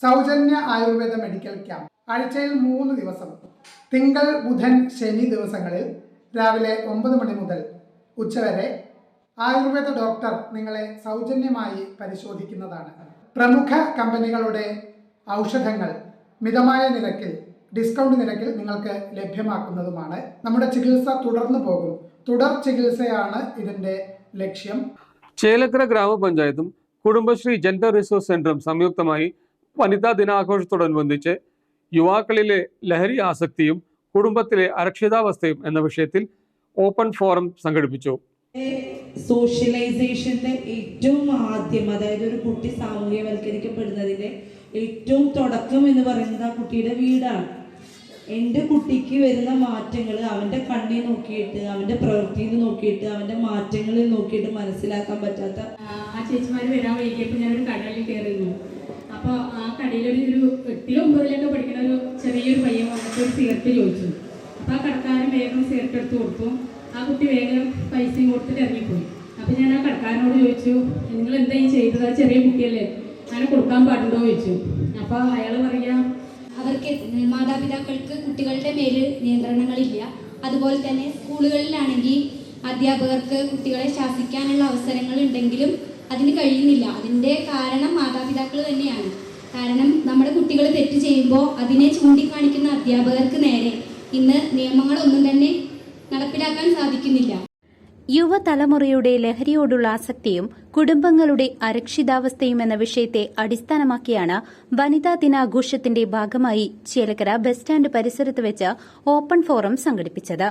സൗജന്യ Ayurveda medical camp ആഴ്ചയിൽ 3 ദിവസം തിങ്കൾ, ബുധൻ, ശനി ദിവസങ്ങളിൽ രാവിലെ 9 മണി മുതൽ ഉച്ചവരെ ആയുർവേദ ഡോക്ടർ നിങ്ങളെ സൗജന്യമായി പരിശോധിക്കുന്നതാണ്. പ്രമുഖ കമ്പനികളുടെ ഔഷധങ്ങൾ മിതമായ നിരക്കിൽ, ഡിസ്കൗണ്ട് നിരക്കിൽ നിങ്ങൾക്ക് ലഭ്യമാക്കുന്നതുമാണ്. നമ്മുടെ ചികിത്സ തുടർന്നു പോകും. തുടർ ചികിത്സയാണ് ഇതിന്റെ ലക്ഷ്യം. ചേലക്കര ഗ്രാമപഞ്ചായത്തും കുടുംബശ്രീ ജെൻഡർ റിസോഴ്സ് സെന്ററും സംയുക്തമായി വനിതാ ദിനാഘോഷത്തോടനുബന്ധിച്ച് യുവാക്കളിലെ ലഹരി ആസക്തിയും കുടുംബത്തിലെ അരക്ഷിതാവസ്ഥയും എന്ന വിഷയത്തിൽ ഓപ്പൺ ഫോറം സംഘടിപ്പിച്ചു. സോഷ്യലൈസേഷന്റെ ഏറ്റവും ആദ്യം, അതായത് ഒരു കുട്ടി സാമൂഹ്യവൽക്കരിക്കപ്പെടുന്നതിന്റെ ഏറ്റവും തുടക്കം എന്ന് പറയുന്നത് ആ കുട്ടിയുടെ വീടാണ്. എൻ്റെ കുട്ടിക്ക് വരുന്ന മാറ്റങ്ങൾ അവൻ്റെ കണ്ണിൽ നോക്കിയിട്ട്, അവൻ്റെ പ്രവൃത്തിയിൽ നോക്കിയിട്ട്, അവൻ്റെ മാറ്റങ്ങളിൽ നോക്കിയിട്ട് മനസ്സിലാക്കാൻ പറ്റാത്ത ആ ചേച്ചിമാർ വരാൻ വൈകിയപ്പോൾ ഞാനൊരു കടയിൽ കയറിയിരുന്നു. അപ്പോൾ ആ കടയിലൊരു 8ലും 9ലൊക്കെ പഠിക്കുന്ന ഒരു ചെറിയൊരു പയ്യൻ വന്നിട്ട് ഒരു സിഗരറ്റ് ചോദിച്ചു. അപ്പോൾ ആ കടക്കാരൻ വേഗം സിഗരറ്റ് എടുത്ത് കൊടുത്തു. ആ കുട്ടി വേഗം പൈസയും കൊടുത്തിട്ട് ഇറങ്ങിപ്പോയി. അപ്പോൾ ഞാൻ ആ കടക്കാരനോട് ചോദിച്ചു, നിങ്ങൾ എന്താ ഈ ചെയ്തത്? ആ ചെറിയ കുട്ടിയല്ലേ, അങ്ങനെ കൊടുക്കാൻ പാടുണ്ടോ ചോദിച്ചു. അപ്പോൾ അയാൾ പറയാ, അവർക്ക് മാതാപിതാക്കൾക്ക് കുട്ടികളുടെ മേൽ നിയന്ത്രണങ്ങളില്ല. അതുപോലെ തന്നെ സ്കൂളുകളിലാണെങ്കിൽ അധ്യാപകർക്ക് കുട്ടികളെ ശാസിക്കാനുള്ള അവസരങ്ങൾ ഉണ്ടെങ്കിലും അതിന് കഴിയുന്നില്ല. അതിൻ്റെ കാരണം മാതാപിതാക്കൾ തന്നെയാണ്. കാരണം നമ്മുടെ കുട്ടികൾ തെറ്റ് ചെയ്യുമ്പോൾ അതിനെ ചൂണ്ടിക്കാണിക്കുന്ന അധ്യാപകർക്ക് നേരെ ഇന്ന് നിയമങ്ങളൊന്നും തന്നെ നടപ്പിലാക്കാൻ സാധിക്കുന്നില്ല. യുവതലമുറയുടെ ലഹരിയോടുള്ള ആസക്തിയും കുടുംബങ്ങളുടെ അരക്ഷിതാവസ്ഥയും എന്ന വിഷയത്തെ അടിസ്ഥാനമാക്കിയാണ് വനിതാ ദിനാഘോഷത്തിന്റെ ഭാഗമായി ചേലക്കര ബസ് സ്റ്റാൻഡ് പരിസരത്ത് വെച്ച് ഓപ്പൺ ഫോറം സംഘടിപ്പിച്ചത്.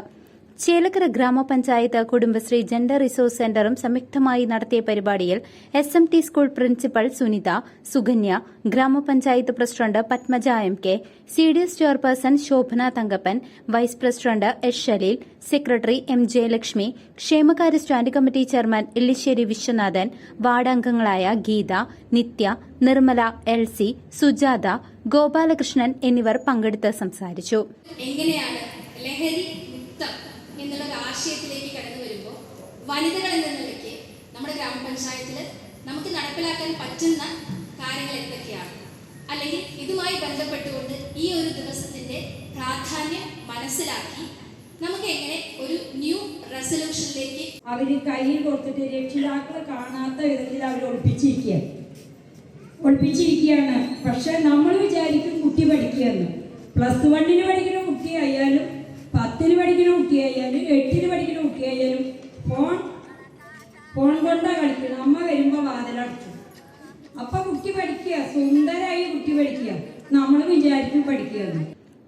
ചേലക്കര ഗ്രാമപഞ്ചായത്ത് കുടുംബശ്രീ ജെൻഡർ റിസോഴ്സ് സെന്ററും സംയുക്തമായി നടത്തിയ പരിപാടിയിൽ SMT school principal Sunitha, Sukanya, grama panchayat president Padmaja MK, CDS chairperson Shobhana Thankappan, vice president S Shaleel, secretary M Jayalakshmi, ക്ഷേമകാര്യ standing committee chairman Illissery Viswanathan, ward അംഗങ്ങളായ ഗീത, നിത്യ, നിർമ്മല, LC, സുജാത, ഗോപാലകൃഷ്ണൻ എന്നിവർ പങ്കെടുത്ത് സംസാരിച്ചു. എങ്ങനെയാണ് ലഹരി മുക്തം എന്നുള്ളൊരു ആശയത്തിലേക്ക് കടന്നു വരുമ്പോൾ വനിതകൾ എന്ന നിലയ്ക്ക് നമ്മുടെ ഗ്രാമപഞ്ചായത്തിൽ നമുക്ക് നടപ്പിലാക്കാൻ പറ്റുന്ന കാര്യങ്ങൾ എന്തൊക്കെയാണ്, അല്ലെങ്കിൽ ഇതുമായി ബന്ധപ്പെട്ടുകൊണ്ട് ഈ ഒരു ദിവസത്തിന്റെ പ്രാധാന്യം മനസ്സിലാക്കി നമുക്ക് എങ്ങനെ ഒരു ന്യൂ റെസൊല്യൂഷനിലേക്ക് അവർ കയ്യിൽ കൊടുത്തിട്ട് രക്ഷിതാക്കളെ കാണാത്ത വിധത്തിൽ അവർ ഒളിപ്പിച്ചിരിക്കുകയാണ്. പക്ഷെ നമ്മൾ വിചാരിക്കും കുട്ടി പഠിക്കുകയെന്ന്. +1 പഠിക്കുന്ന കുട്ടിയായാലും 10 പഠിക്കുന്ന കുട്ടിയായാലും 8 പഠിക്കുന്ന കുട്ടിയായാലും ഫോൺ കൊണ്ടാ കളിക്കണം. അമ്മ വരുമ്പോൾ വാതിലടച്ചു. അപ്പൊ കുട്ടി പഠിക്കുക, സുന്ദരായി കുട്ടി പഠിക്കുക. നമ്മൾ വിചാരിക്കും പഠിക്കുക.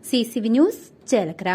CCV news, Chelakkara.